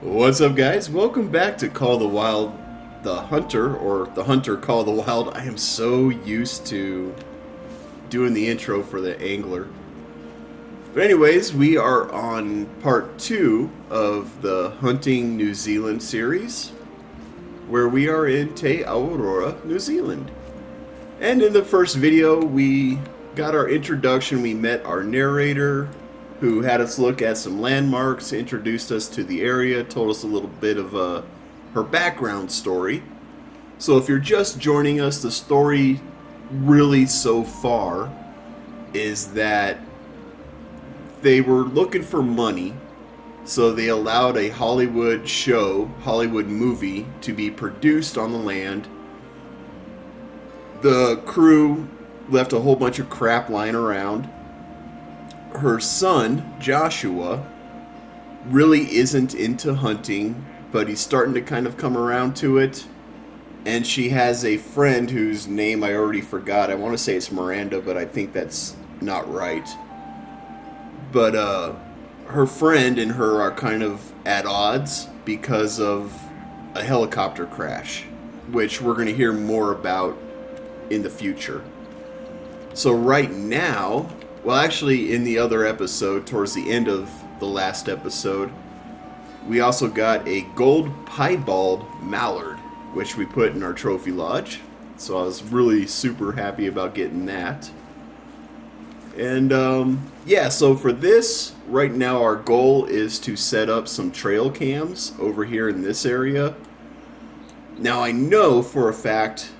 What's up, guys? Welcome back to Call the Wild, the Hunter, or the Hunter Call the Wild. I am so used to doing the intro for the angler. But, anyways, we are on part two of the Hunting New Zealand series, where we are in Te Aurora, New Zealand. And in the first video, we got our introduction. We met our narrator, who had us look at some landmarks, introduced us to the area, told us a little bit of her background story. So if you're just joining us, the story really so far is that they were looking for money, so they allowed a Hollywood movie to be produced on the land. The crew left a whole bunch of crap lying around. Her son, Joshua, really isn't into hunting, but he's starting to kind of come around to it. And she has a friend whose name I already forgot. I want to say it's Miranda, but I think that's not right. But her friend and her are kind of at odds because of a helicopter crash, which we're going to hear more about in the future. So right now, well, actually, in the other episode, towards the end of the last episode, we also got a gold piebald mallard, which we put in our trophy lodge. So I was really super happy about getting that. And yeah, so for this, right now our goal is to set up some trail cams over here in this area. Now I know for a fact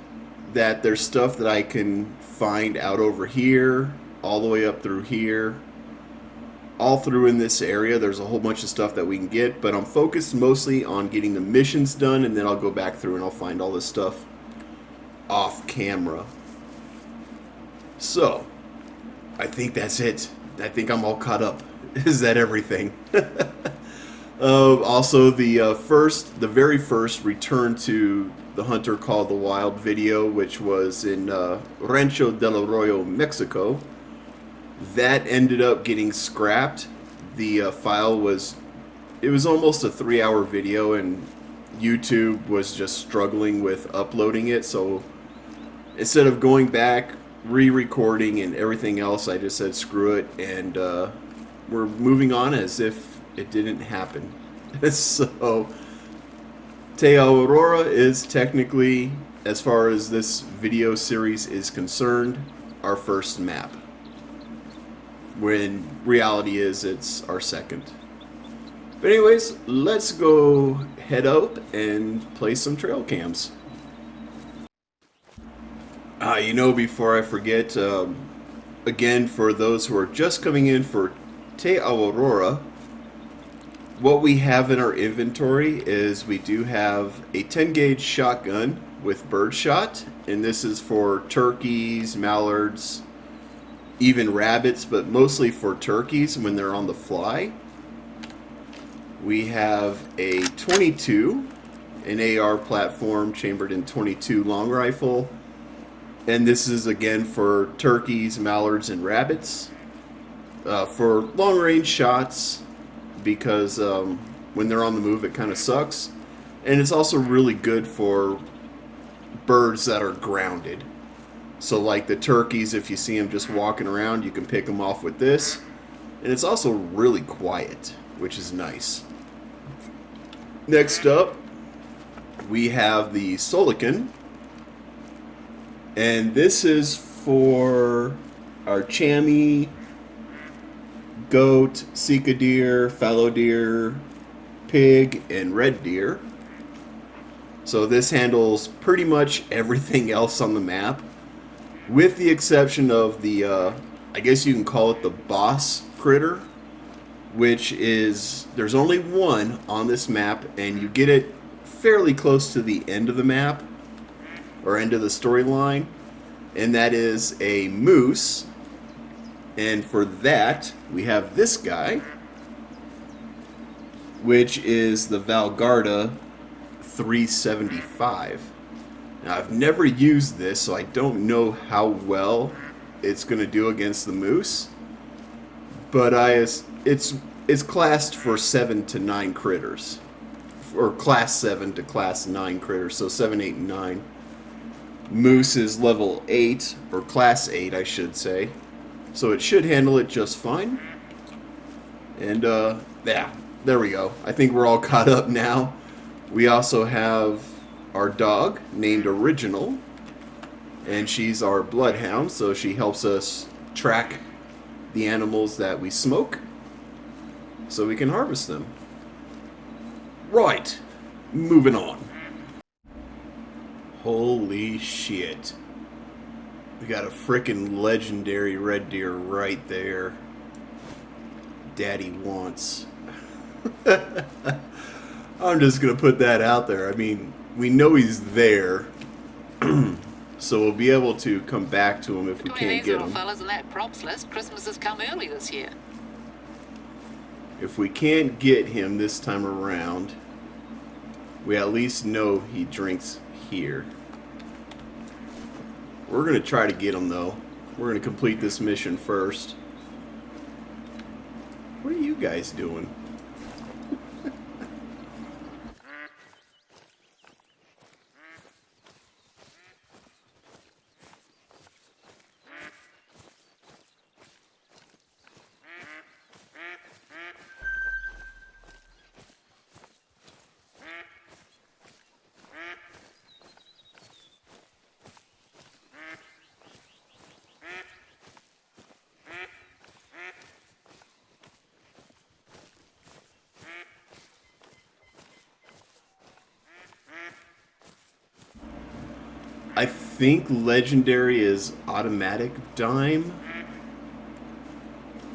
that there's stuff that I can find out over here, all the way up through here, all through in this area. There's a whole bunch of stuff that we can get, but I'm focused mostly on getting the missions done, and then I'll go back through and I'll find all this stuff off camera. So I think that's it. I think I'm all caught up. Is that everything? Also, the very first return to the Hunter Called the Wild video, which was in Rancho del Arroyo, Mexico, that ended up getting scrapped. The file was almost a 3-hour video, and YouTube was just struggling with uploading it. So instead of going back, re-recording and everything else, I just said screw it, and we're moving on as if it didn't happen. So Te Aurora is technically, as far as this video series is concerned, our first map, when reality is it's our second. But anyways, let's go head up and play some trail cams. Before I forget, again, for those who are just coming in for Te Aurora, what we have in our inventory is we do have a 10 gauge shotgun with birdshot, and this is for turkeys, mallards, even rabbits, but mostly for turkeys when they're on the fly. We have a 22, an AR platform chambered in 22 long rifle, and this is again for turkeys, mallards, and rabbits. For long range shots, because when they're on the move it kind of sucks, and it's also really good for birds that are grounded. So like the turkeys, if you see them just walking around, you can pick them off with this. And it's also really quiet, which is nice. Next up, we have the Solican. And this is for our chamois, goat, sika deer, fallow deer, pig, and red deer. So this handles pretty much everything else on the map, with the exception of the, I guess you can call it the boss critter, which is, there's only one on this map, and you get it fairly close to the end of the map, or end of the storyline, and that is a moose. And for that, we have this guy, which is the Valgarda 375. Now, I've never used this, so I don't know how well it's going to do against the moose. But it's classed for 7 to 9 critters. or class 7 to class 9 critters, so 7, 8, and 9. Moose is level 8, or class 8, I should say. So it should handle it just fine. And, yeah, there we go. I think we're all caught up now. We also have our dog named Original, and she's our bloodhound, so she helps us track the animals that we smoke so we can harvest them. Right, moving on. Holy shit. We got a frickin' legendary red deer right there. Daddy wants. I'm just gonna put that out there. I mean, we know he's there, so we'll be able to come back to him if we can't get him. Fellas and that props list, Christmas has come early this year. If we can't get him this time around, we at least know he drinks here. We're gonna try to get him though. We're gonna complete this mission first. What are you guys doing? I think legendary is automatic dime.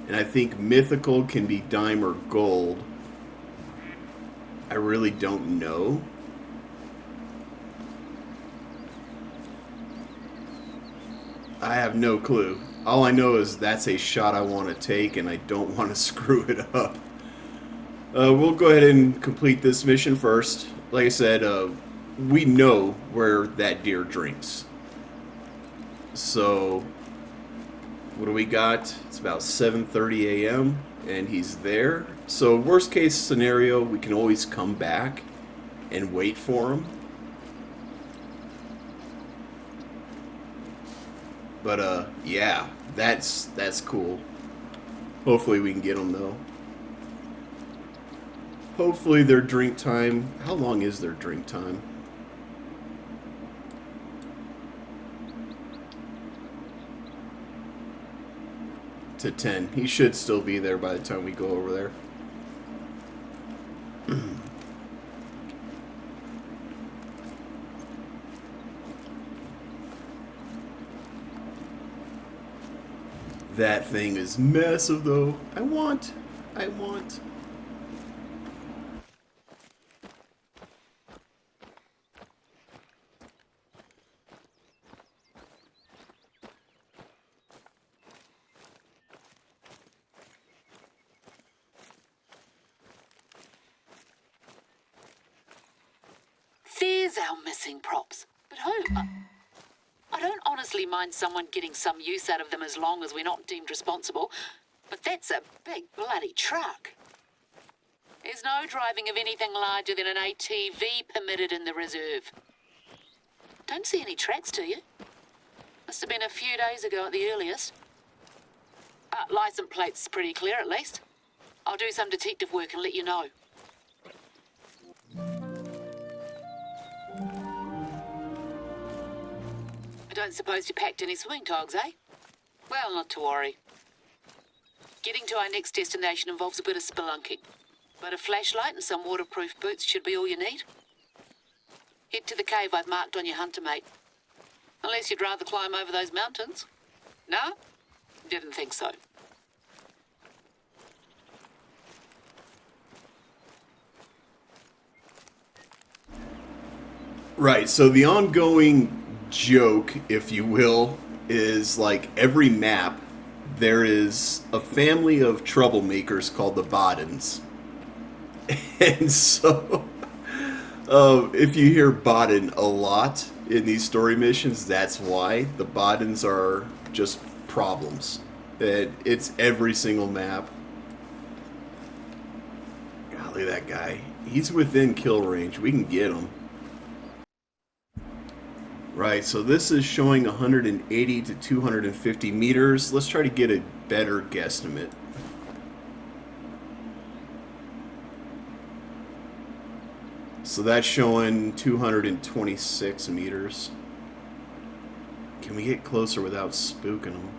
And I think mythical can be dime or gold. I really don't know. I have no clue. All I know is that's a shot I want to take and I don't want to screw it up. We'll go ahead and complete this mission first. Like I said, we know where that deer drinks. So, what do we got? It's about 7:30 a.m. and he's there. So, worst case scenario, we can always come back and wait for him. But, yeah, that's cool. Hopefully we can get him, though. Hopefully their drink time... How long is their drink time? To 10. He should still be there by the time we go over there. That thing is massive, though. I want. There's our missing props. But who? I don't honestly mind someone getting some use out of them as long as we're not deemed responsible. But that's a big bloody truck. There's no driving of anything larger than an ATV permitted in the reserve. Don't see any tracks, do you? Must have been a few days ago at the earliest. License plate's pretty clear at least. I'll do some detective work and let you know. I don't suppose you packed any swimming togs, eh? Well, not to worry. Getting to our next destination involves a bit of spelunking, but a flashlight and some waterproof boots should be all you need. Head to the cave I've marked on your hunter mate. Unless you'd rather climb over those mountains. No? Didn't think so. Right, so the ongoing joke, if you will, is like every map there is a family of troublemakers called the Boddens. And so if you hear Bodden a lot in these story missions, that's why. The Boddens are just problems. It's every single map. Look at that guy. He's within kill range. We can get him. Right, so this is showing 180 to 250 meters. Let's try to get a better guesstimate. So that's showing 226 meters. Can we get closer without spooking them?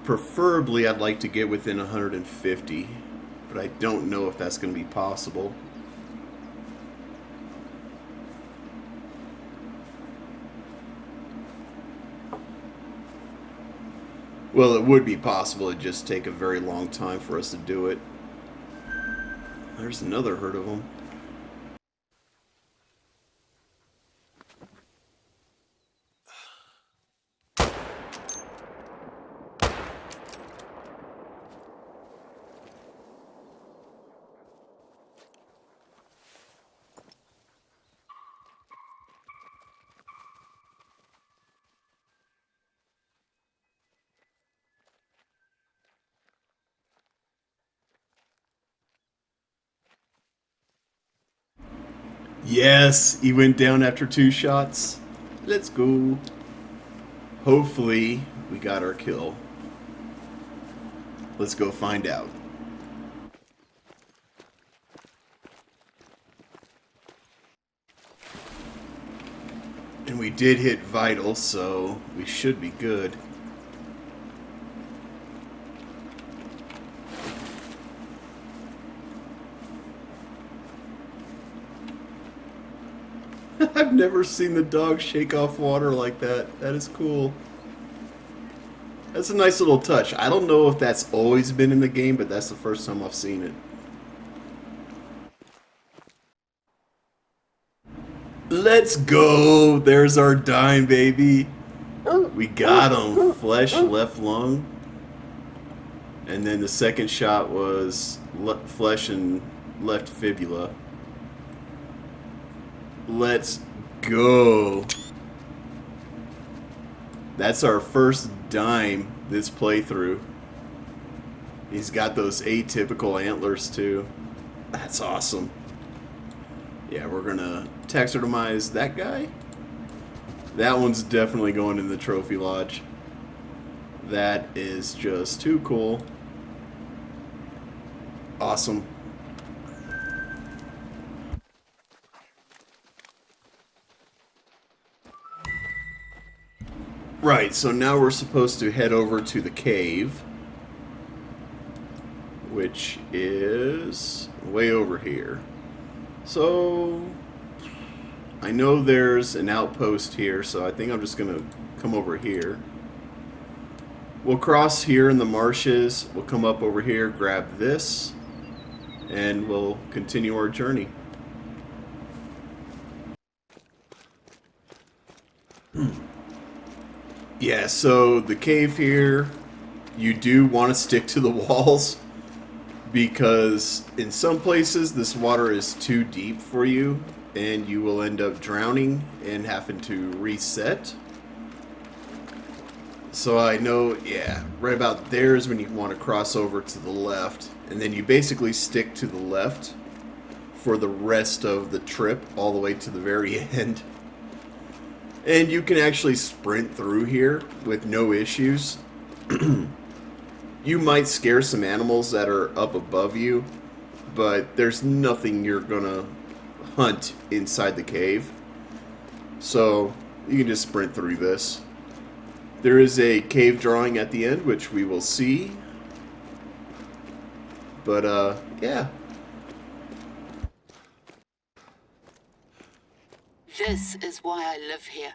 Preferably, I'd like to get within 150, but I don't know if that's going to be possible. Well, it would be possible. It'd just take a very long time for us to do it. There's another herd of them. Yes, he went down after 2 shots. Let's go. Hopefully, we got our kill. Let's go find out. And we did hit vital, so we should be good. I've never seen the dog shake off water like that. That is cool. That's a nice little touch. I don't know if that's always been in the game, but that's the first time I've seen it. Let's go! There's our dime, baby. We got him. Flesh, left lung. And then the second shot was flesh and left fibula. Let's go. That's our first dime this playthrough. He's got those atypical antlers too. That's awesome. Yeah, we're gonna taxidermize that guy. That one's definitely going in the trophy lodge. That is just too cool. Awesome. Right, so now we're supposed to head over to the cave, which is way over here. So, I know there's an outpost here, so I think I'm just going to come over here. We'll cross here in the marshes, we'll come up over here, grab this, and we'll continue our journey. Yeah, so the cave here, you do want to stick to the walls because in some places this water is too deep for you and you will end up drowning and having to reset. So I know, yeah, right about there is when you want to cross over to the left, and then you basically stick to the left for the rest of the trip all the way to the very end. And you can actually sprint through here with no issues. You might scare some animals that are up above you, but there's nothing you're gonna hunt inside the cave. So you can just sprint through this. There is a cave drawing at the end, which we will see. But, yeah. This is why I live here.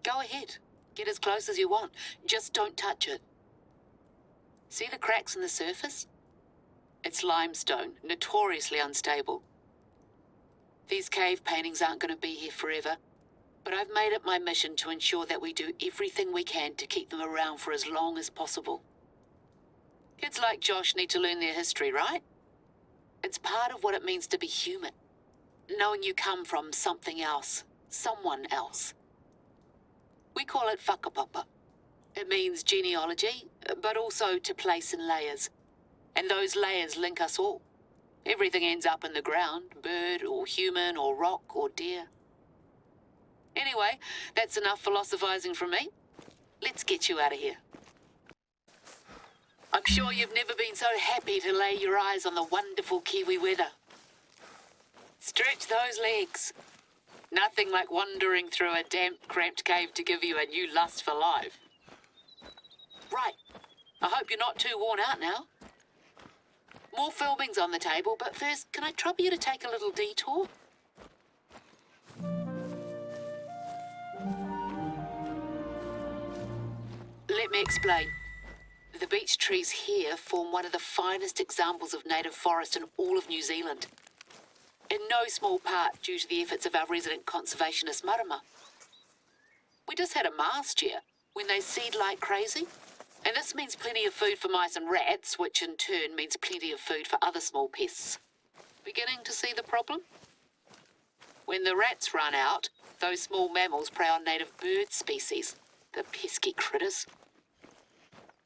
Go ahead. Get as close as you want. Just don't touch it. See the cracks in the surface? It's limestone, notoriously unstable. These cave paintings aren't going to be here forever, but I've made it my mission to ensure that we do everything we can to keep them around for as long as possible. Kids like Josh need to learn their history, right? It's part of what it means to be human. Knowing you come from something else, someone else. We call it whakapapa. It means genealogy, but also to place in layers. And those layers link us all. Everything ends up in the ground, bird or human or rock or deer. Anyway, that's enough philosophizing from me. Let's get you out of here. I'm sure you've never been so happy to lay your eyes on the wonderful Kiwi weather. Stretch those legs. Nothing like wandering through a damp, cramped cave to give you a new lust for life. Right, I hope you're not too worn out now. More filming's on the table, but first, can I trouble you to take a little detour? Let me explain. The beech trees here form one of the finest examples of native forest in all of New Zealand. In no small part due to the efforts of our resident conservationist marama. We just had a mast year when they seed like crazy. And this means plenty of food for mice and rats, which in turn means plenty of food for other small pests. Beginning to see the problem? When the rats run out, those small mammals prey on native bird species. The pesky critters.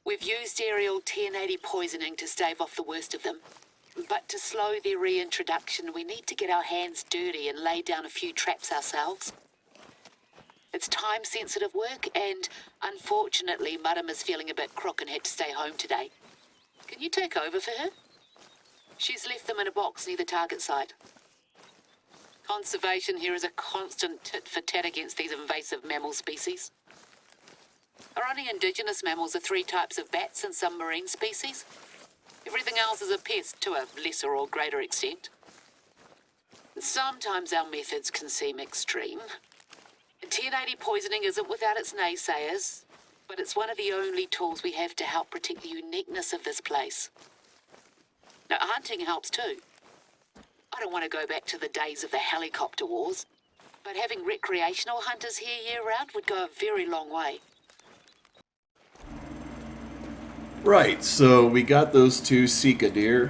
We've used aerial 1080 poisoning to stave off the worst of them. But to slow their reintroduction, we need to get our hands dirty and lay down a few traps ourselves. It's time-sensitive work, and unfortunately, Marama's feeling a bit crook and had to stay home today. Can you take over for her? She's left them in a box near the target site. Conservation here is a constant tit-for-tat against these invasive mammal species. Our only indigenous mammals are 3 types of bats and some marine species. Everything else is a pest to a lesser or greater extent. Sometimes our methods can seem extreme. 1080 poisoning isn't without its naysayers, but it's one of the only tools we have to help protect the uniqueness of this place. Now, hunting helps too. I don't want to go back to the days of the helicopter wars, but having recreational hunters here year-round would go a very long way. Right, so we got those 2 Sika deer,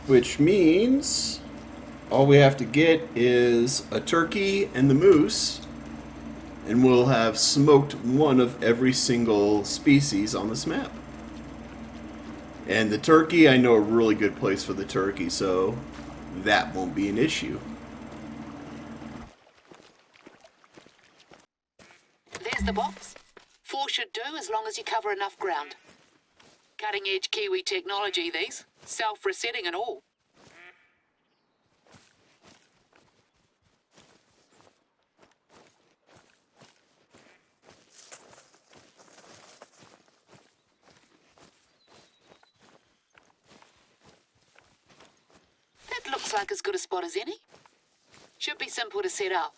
which means all we have to get is a turkey and the moose, and we'll have smoked one of every single species on this map. And the turkey, I know a really good place for the turkey, so that won't be an issue. There's the box. 4 should do as long as you cover enough ground. Cutting-edge Kiwi technology, these. Self-resetting and all. That looks like as good a spot as any. Should be simple to set up.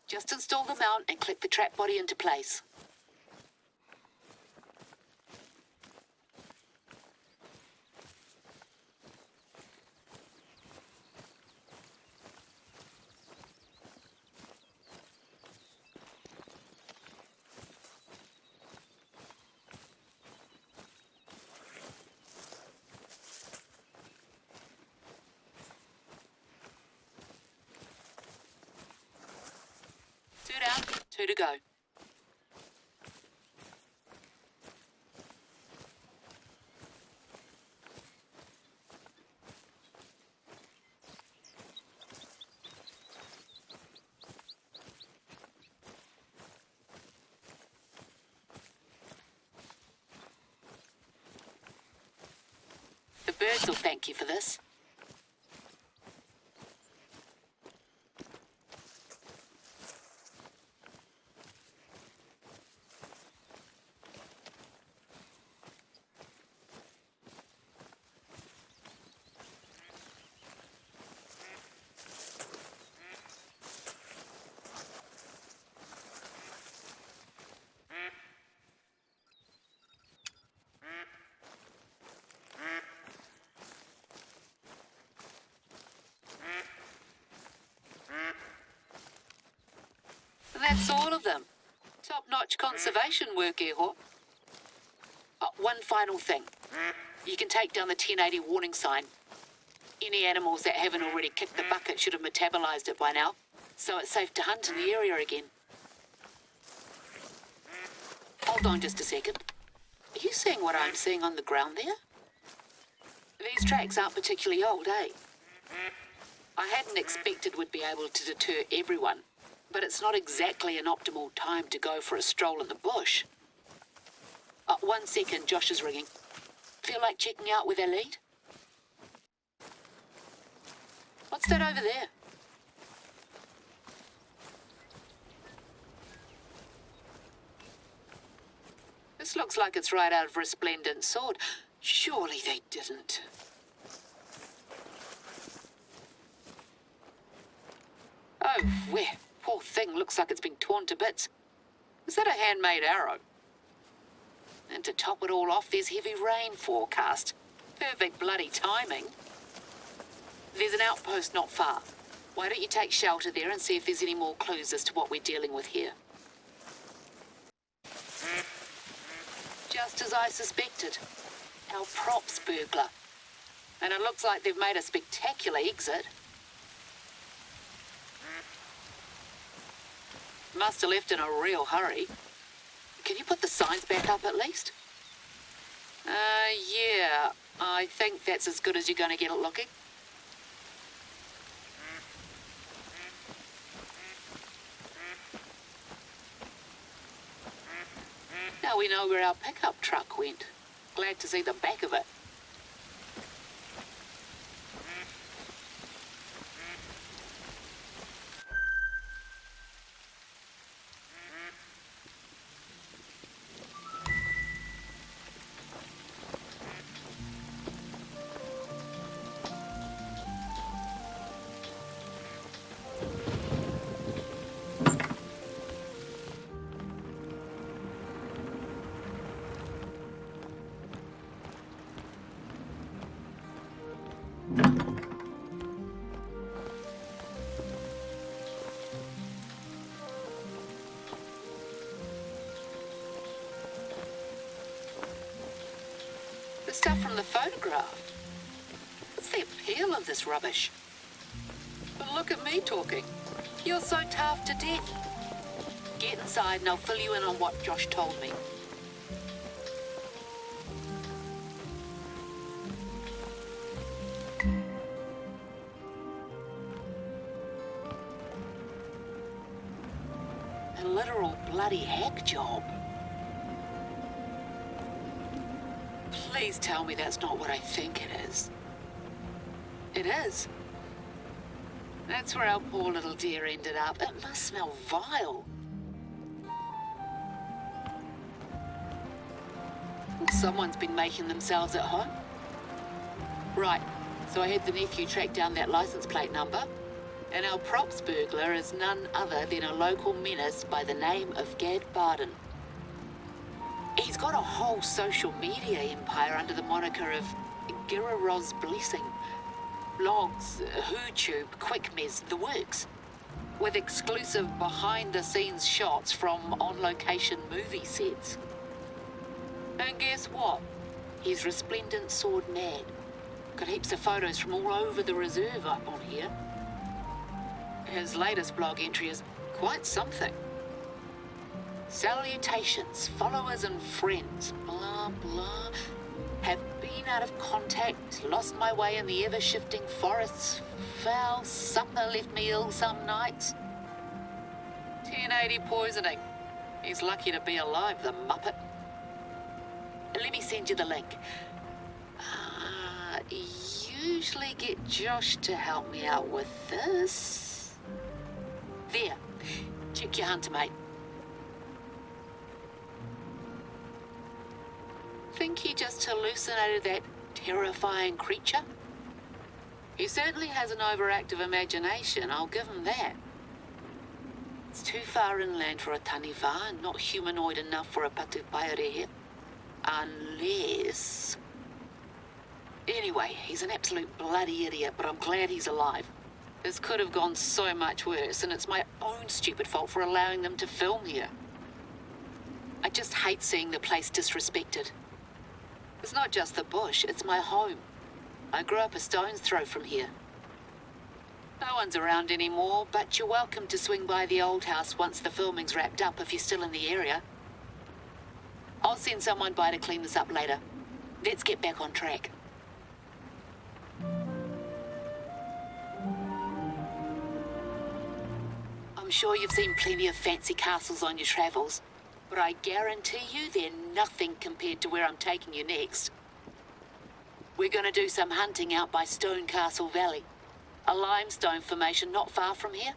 Just install the mount and click the trap body into place. Down, 2 to go. The birds will thank you for this. That's all of them. Top-notch conservation work, Eho. Oh, one final thing. You can take down the 1080 warning sign. Any animals that haven't already kicked the bucket should have metabolized it by now, so it's safe to hunt in the area again. Hold on just a second. Are you seeing what I'm seeing on the ground there? These tracks aren't particularly old, eh? I hadn't expected we'd be able to deter everyone, but it's not exactly an optimal time to go for a stroll in the bush. 1 second, Josh is ringing. Feel like checking out with our lead? What's that over there? This looks like it's right out of Resplendent Sword. Surely they didn't. Oh, where? Poor thing looks like it's been torn to bits. Is that a handmade arrow? And to top it all off, there's heavy rain forecast. Perfect bloody timing. There's an outpost not far. Why don't you take shelter there and see if there's any more clues as to what we're dealing with here? Just as I suspected. Our props burglar. And it looks like they've made a spectacular exit. Must have left in a real hurry. Can you put the signs back up at least? Yeah. I think that's as good as you're going to get it looking. Now we know where our pickup truck went. Glad to see the back of it. The stuff from the photograph. What's the appeal of this rubbish? But look at me talking. You're so tough to death. Get inside and I'll fill you in on what Josh told me. A literal bloody hack job. Please tell me that's not what I think it is. It is. That's where our poor little dear ended up. It must smell vile. Someone's been making themselves at home. Right, so I had the nephew track down that license plate number, and our props burglar is none other than a local menace by the name of Gad Barden. He's got a whole social media empire under the moniker of Giraroz Blessing. Blogs, YouTube, QuickMez, the works. With exclusive behind-the-scenes shots from on-location movie sets. And guess what? He's Resplendent Sword mad. Got heaps of photos from all over the reserve up on here. His latest blog entry is quite something. Salutations, followers and friends, blah, blah. Have been out of contact, lost my way in the ever-shifting forests. Foul supper left me ill some nights. 1080 poisoning. He's lucky to be alive, the muppet. Let me send you the link. Usually get Josh to help me out with this. There. Check your hunter, mate. Think he just hallucinated that terrifying creature? He certainly has an overactive imagination, I'll give him that. It's too far inland for a taniwha and not humanoid enough for a patupaere. Unless... Anyway, he's an absolute bloody idiot, but I'm glad he's alive. This could have gone so much worse, and it's my own stupid fault for allowing them to film here. I just hate seeing the place disrespected. It's not just the bush, it's my home. I grew up a stone's throw from here. No one's around anymore, but you're welcome to swing by the old house once the filming's wrapped up if you're still in the area. I'll send someone by to clean this up later. Let's get back on track. I'm sure you've seen plenty of fancy castles on your travels, but I guarantee you they're nothing compared to where I'm taking you next. We're gonna do some hunting out by Stone Castle Valley, a limestone formation not far from here.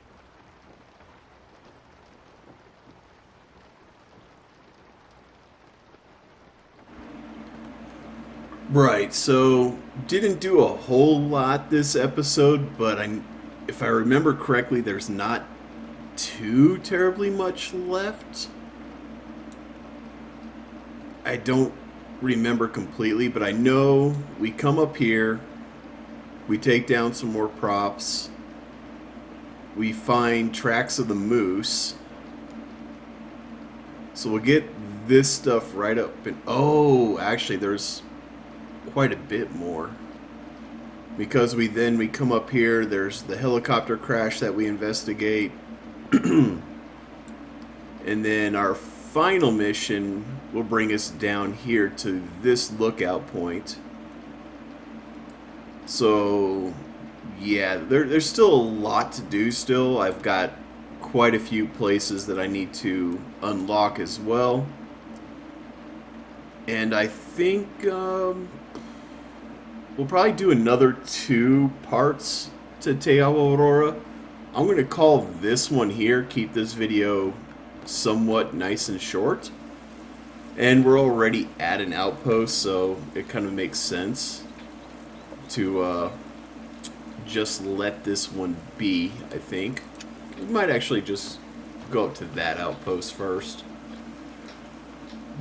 Right, so didn't do a whole lot this episode, but if I remember correctly, there's not too terribly much left. I don't remember completely, but I know we come up here, we take down some more props, we find tracks of the moose. So we'll get this stuff right up and oh, actually there's quite a bit more. Because we come up here, there's the helicopter crash that we investigate. And then our final mission will bring us down here to this lookout point. So yeah, there's still a lot to do still. I've got quite a few places that I need to unlock as well. And I think we'll probably do another 2 parts to Te Aurora. I'm going to call this one here, keep this video somewhat nice and short. And we're already at an outpost, so it kind of makes sense to just let this one be, I think. We might actually just go up to that outpost first.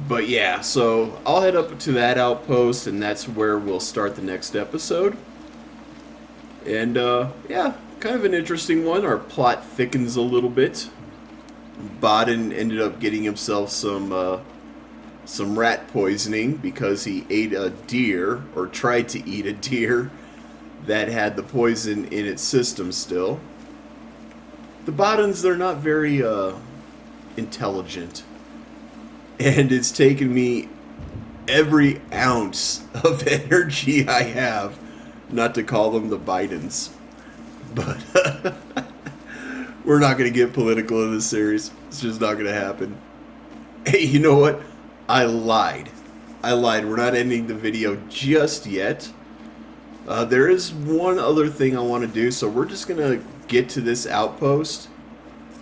But yeah, so I'll head up to that outpost, and that's where we'll start the next episode. And yeah, kind of an interesting one. Our plot thickens a little bit. Baden ended up getting himself some rat poisoning because he ate a deer, or tried to eat a deer, that had the poison in its system still. The Badens, they're not very intelligent. And it's taken me every ounce of energy I have not to call them the Bidens. But we're not going to get political in this series. It's just not going to happen. Hey, you know what? I lied. We're not ending the video just yet. There is one other thing I want to do, so we're just going to get to this outpost.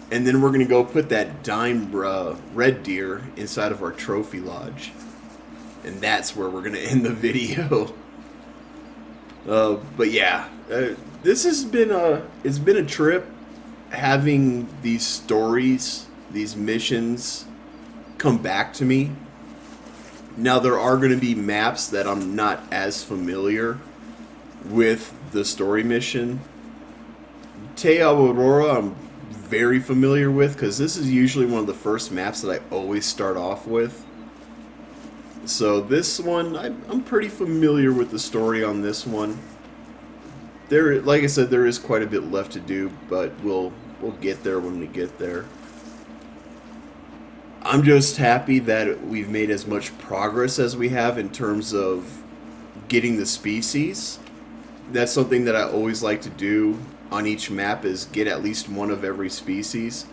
And then we're going to go put that dime red deer inside of our trophy lodge. And that's where we're going to end the video. But yeah, this has been it's been a trip having these stories, these missions come back to me. Now there are going to be maps that I'm not as familiar with the story mission. Te Aurora, I'm very familiar with because this is usually one of the first maps that I always start off with. So this one, I'm pretty familiar with the story on this one. There, like I said, there is quite a bit left to do, but we'll get there when we get there. I'm just happy that we've made as much progress as we have in terms of getting the species. That's something that I always like to do on each map, is get at least one of every species.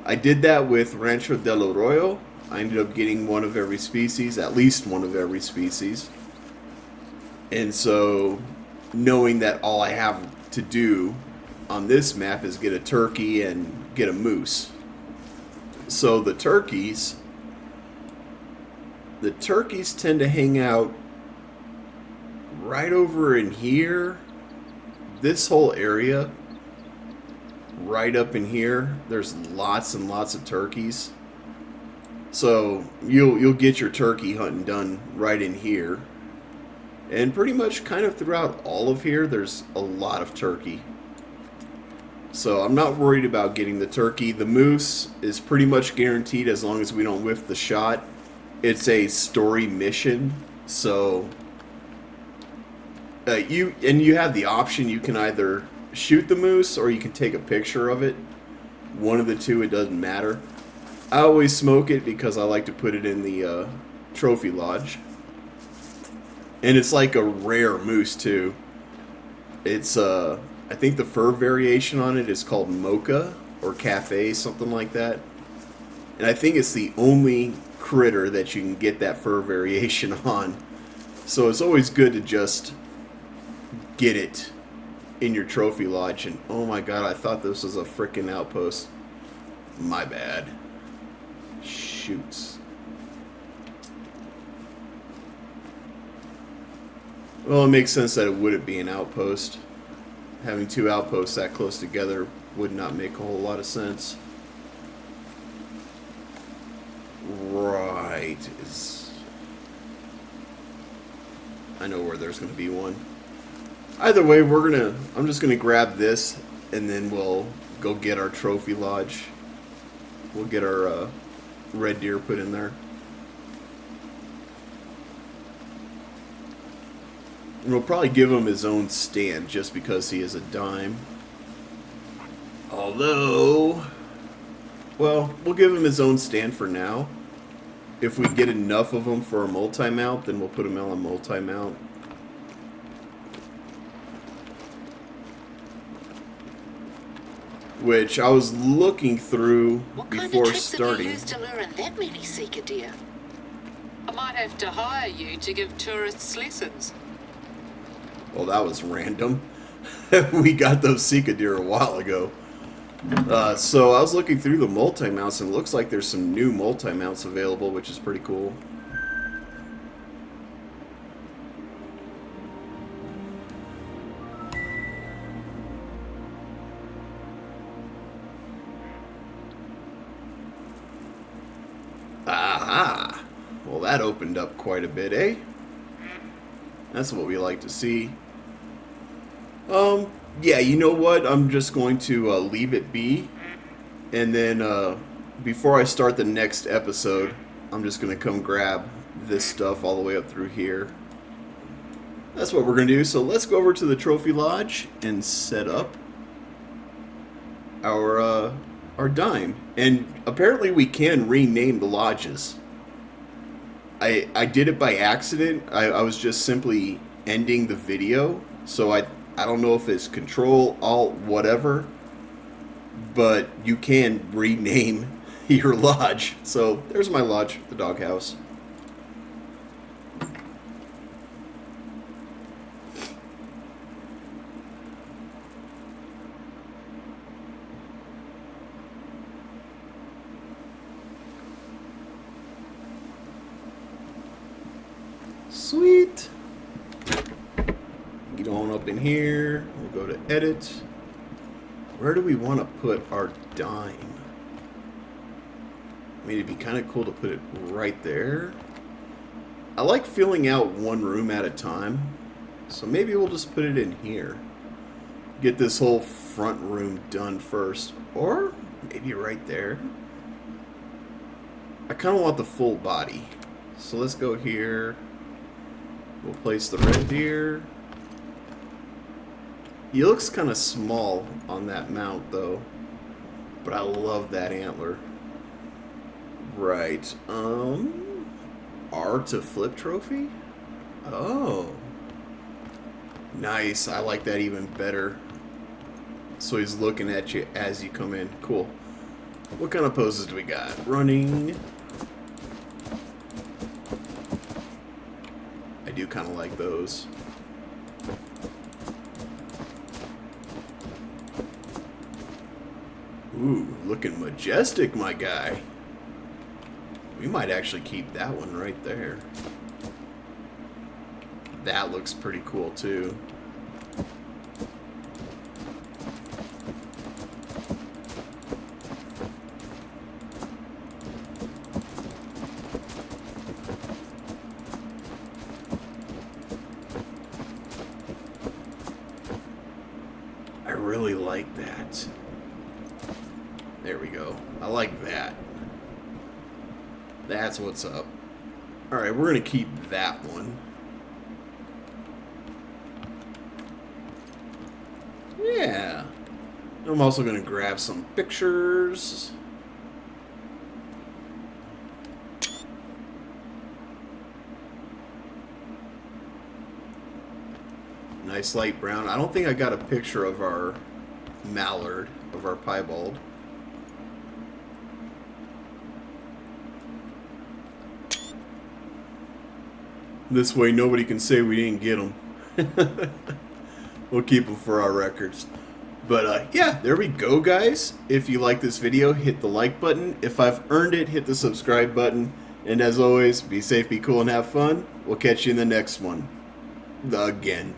I did that with Rancho del Arroyo. I ended up getting one of every species, at least one of every species. And so, knowing that all I have to do on this map is get a turkey and get a moose. So the turkeys tend to hang out right over in here. This whole area, right up in here, there's lots and lots of turkeys. So you'll get your turkey hunting done right in here. And pretty much kind of throughout all of here, there's a lot of turkey. So I'm not worried about getting the turkey. The moose is pretty much guaranteed as long as we don't whiff the shot. It's a story mission, so you have the option. You can either shoot the moose or you can take a picture of it. One of the two, it doesn't matter. I always smoke it because I like to put it in the trophy lodge. And it's like a rare moose too. It's I think the fur variation on it is called mocha or cafe, something like that. And I think it's the only critter that you can get that fur variation on. So it's always good to just get it in your trophy lodge. And oh my god, I thought this was a freaking outpost. My bad. Shoots. Well, it makes sense that it wouldn't be an outpost. Having two outposts that close together would not make a whole lot of sense. Right. I know where there's going to be one. Either way, I'm just gonna grab this, and then we'll go get our trophy lodge. We'll get our red deer put in there. And we'll probably give him his own stand just because he is a dime. Although, well, we'll give him his own stand for now. If we get enough of them for a multi-mount, then we'll put him on a multi-mount. Which I was looking through before starting. What kind of tricks have you used to lure in that many seeker deer? I might have to hire you to give tourists lessons. Well, that was random. We got those Sika deer a while ago. So I was looking through the multi-mounts, and it looks like there's some new multi-mounts available, which is pretty cool. Aha! Well, that opened up quite a bit, eh? That's what we like to see. Yeah, you know what? I'm just going to leave it be. And then, before I start the next episode, I'm just going to come grab this stuff all the way up through here. That's what we're going to do. So let's go over to the Trophy Lodge and set up our dime. And apparently we can rename the lodges. I did it by accident. I was just simply ending the video. So I don't know if it's Control, Alt, whatever, but you can rename your lodge. So there's my lodge, the doghouse. Sweet. Get on up in here. We'll go to edit. Where do we want to put our dime? I mean, it'd be kind of cool to put it right there. I like filling out one room at a time. So maybe we'll just put it in here. Get this whole front room done first. Or maybe right there. I kind of want the full body. So let's go here. We'll place the red deer. He looks kind of small on that mount, though. But I love that antler. Right. R to flip trophy? Oh. Nice. I like that even better. So he's looking at you as you come in. Cool. What kind of poses do we got? Running. I do kind of like those. Ooh, looking majestic, my guy. We might actually keep that one right there. That looks pretty cool, too. I really like that. There we go. I like that. That's what's up. Alright, we're going to keep that one. Yeah. I'm also going to grab some pictures. Nice light brown. I don't think I got a picture of our mallard, of our piebald. This way nobody can say we didn't get them. We'll keep them for our records. But yeah, there we go, guys. If you like this video, hit the like button. If I've earned it, hit the subscribe button. And as always, be safe, be cool, and have fun. We'll catch you in the next one. Again.